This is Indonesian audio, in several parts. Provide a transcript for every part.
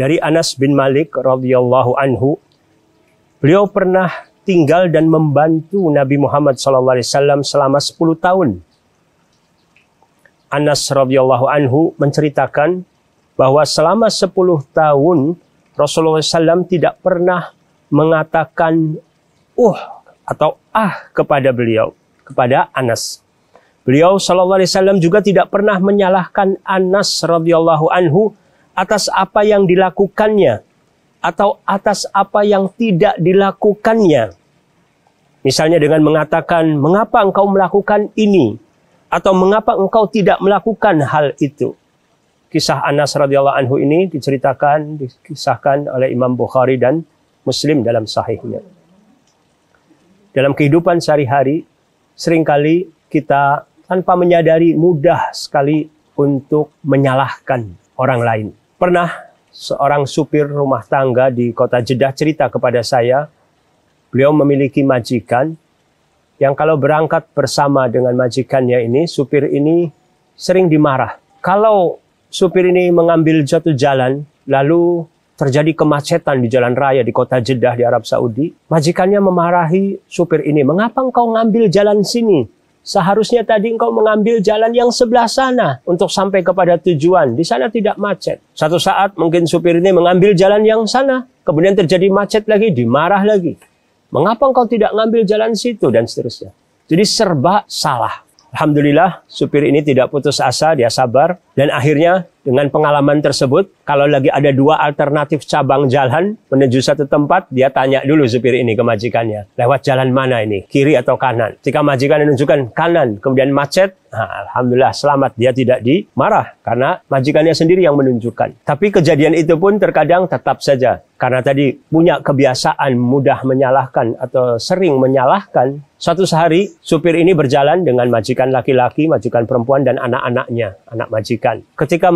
Dari Anas bin Malik radhiyallahu anhu, beliau pernah tinggal dan membantu Nabi Muhammad SAW selama 10 tahun. Anas radhiyallahu anhu menceritakan bahwa selama 10 tahun Rasulullah SAW tidak pernah mengatakan atau kepada beliau, kepada Anas. Beliau SAW juga tidak pernah menyalahkan Anas radhiyallahu anhu atas apa yang dilakukannya atau atas apa yang tidak dilakukannya. Misalnya dengan mengatakan, mengapa engkau melakukan ini? Atau mengapa engkau tidak melakukan hal itu? Kisah Anas radhiyallahu anhu ini dikisahkan oleh Imam Bukhari dan Muslim dalam sahihnya. Dalam kehidupan sehari-hari, seringkali kita tanpa menyadari mudah sekali untuk menyalahkan orang lain. Pernah seorang supir rumah tangga di kota Jeddah cerita kepada saya, beliau memiliki majikan yang kalau berangkat bersama dengan majikannya ini, supir ini sering dimarah. Kalau supir ini mengambil satu jalan, lalu terjadi kemacetan di jalan raya di kota Jeddah di Arab Saudi, majikannya memarahi supir ini, mengapa engkau ngambil jalan sini? Seharusnya tadi engkau mengambil jalan yang sebelah sana untuk sampai kepada tujuan. Di sana tidak macet. Satu saat mungkin supir ini mengambil jalan yang sana. Kemudian terjadi macet lagi, dimarah lagi. Mengapa engkau tidak ngambil jalan situ? Dan seterusnya. Jadi serba salah. Alhamdulillah supir ini tidak putus asa, dia sabar. Dan akhirnya dengan pengalaman tersebut, kalau lagi ada 2 alternatif cabang jalan menuju satu tempat, dia tanya dulu supir ini ke majikannya. Lewat jalan mana ini? Kiri atau kanan? Jika majikan menunjukkan kanan, kemudian macet, alhamdulillah selamat. Dia tidak dimarah karena majikannya sendiri yang menunjukkan. Tapi kejadian itu pun terkadang tetap saja. Karena tadi punya kebiasaan mudah menyalahkan atau sering menyalahkan. Suatu hari supir ini berjalan dengan majikan laki-laki, majikan perempuan dan anak-anaknya, anak majikan. Ketika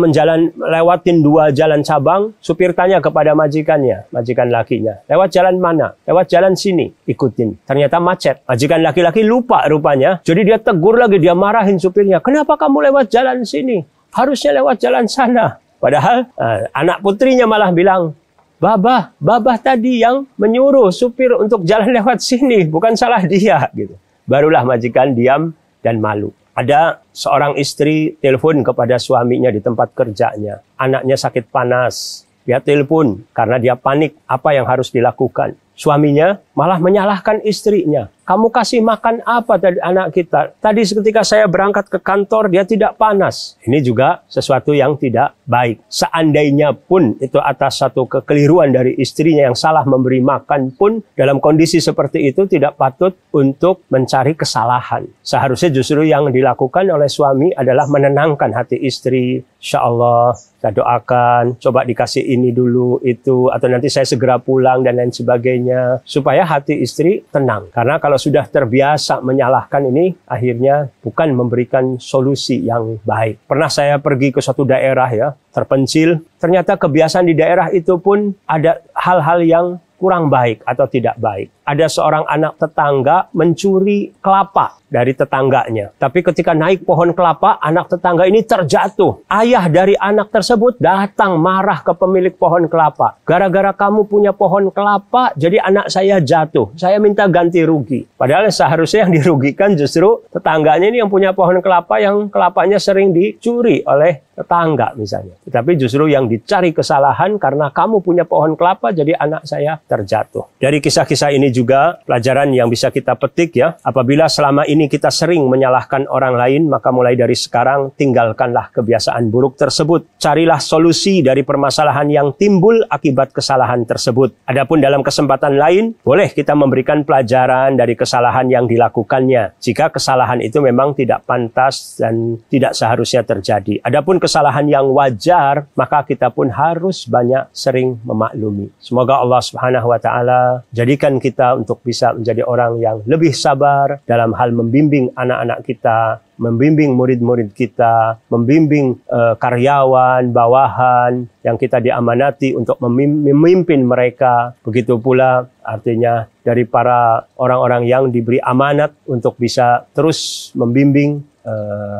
lewatin 2 jalan cabang, supir tanya kepada majikannya, majikan lakinya, lewat jalan mana? Lewat jalan sini, ikutin. Ternyata macet. Majikan laki-laki lupa rupanya, jadi dia tegur lagi, dia marahin supirnya. Kenapa kamu lewat jalan sini? Harusnya lewat jalan sana. Padahal anak putrinya malah bilang, Babah tadi yang menyuruh supir untuk jalan lewat sini, bukan salah dia. Gitu. Barulah majikan diam dan malu. Ada seorang istri telepon kepada suaminya di tempat kerjanya. Anaknya sakit panas. Dia telepon karena dia panik apa yang harus dilakukan. Suaminya malah menyalahkan istrinya. Kamu kasih makan apa tadi anak kita? Tadi ketika saya berangkat ke kantor, dia tidak panas. Ini juga sesuatu yang tidak baik. Seandainya pun itu atas satu kekeliruan dari istrinya yang salah memberi makan pun, dalam kondisi seperti itu tidak patut untuk mencari kesalahan. Seharusnya justru yang dilakukan oleh suami adalah menenangkan hati istri. Insya Allah, kita doakan, coba dikasih ini dulu, itu, atau nanti saya segera pulang dan lain sebagainya. Supaya hati istri tenang. Karena kalau sudah terbiasa menyalahkan ini, akhirnya bukan memberikan solusi yang baik. Pernah saya pergi ke suatu daerah terpencil, ternyata kebiasaan di daerah itu pun ada hal-hal yang kurang baik atau tidak baik. Ada seorang anak tetangga mencuri kelapa dari tetangganya. Tapi ketika naik pohon kelapa, anak tetangga ini terjatuh. Ayah dari anak tersebut datang marah ke pemilik pohon kelapa. Gara-gara kamu punya pohon kelapa, jadi anak saya jatuh. Saya minta ganti rugi. Padahal seharusnya yang dirugikan justru tetangganya ini yang punya pohon kelapa yang kelapanya sering dicuri oleh tetangga misalnya. Tetapi justru yang dicari kesalahan karena kamu punya pohon kelapa, jadi anak saya terjatuh. Dari kisah-kisah ini juga pelajaran yang bisa kita petik apabila selama ini kita sering menyalahkan orang lain, maka mulai dari sekarang tinggalkanlah kebiasaan buruk tersebut. Carilah solusi dari permasalahan yang timbul akibat kesalahan tersebut. Adapun dalam kesempatan lain, boleh kita memberikan pelajaran dari kesalahan yang dilakukannya. Jika kesalahan itu memang tidak pantas dan tidak seharusnya terjadi. Adapun kesalahan yang wajar, maka kita pun harus banyak sering memaklumi. Semoga Allah Subhanahu wa Ta'ala jadikan kita untuk bisa menjadi orang yang lebih sabar dalam hal membimbing anak-anak kita, membimbing murid-murid kita, membimbing karyawan, bawahan yang kita diamanati untuk memimpin mereka. Begitu pula artinya dari para orang-orang yang diberi amanat untuk bisa terus membimbing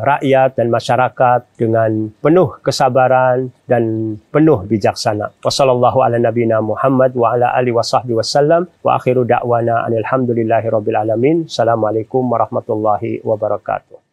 rakyat dan masyarakat dengan penuh kesabaran dan penuh bijaksana. Wassallallahu ala nabiyina Muhammad wa ala alihi wasahbihi wasallam wa akhiru da'wana alhamdulillahi rabbil alamin. Assalamualaikum warahmatullahi wabarakatuh.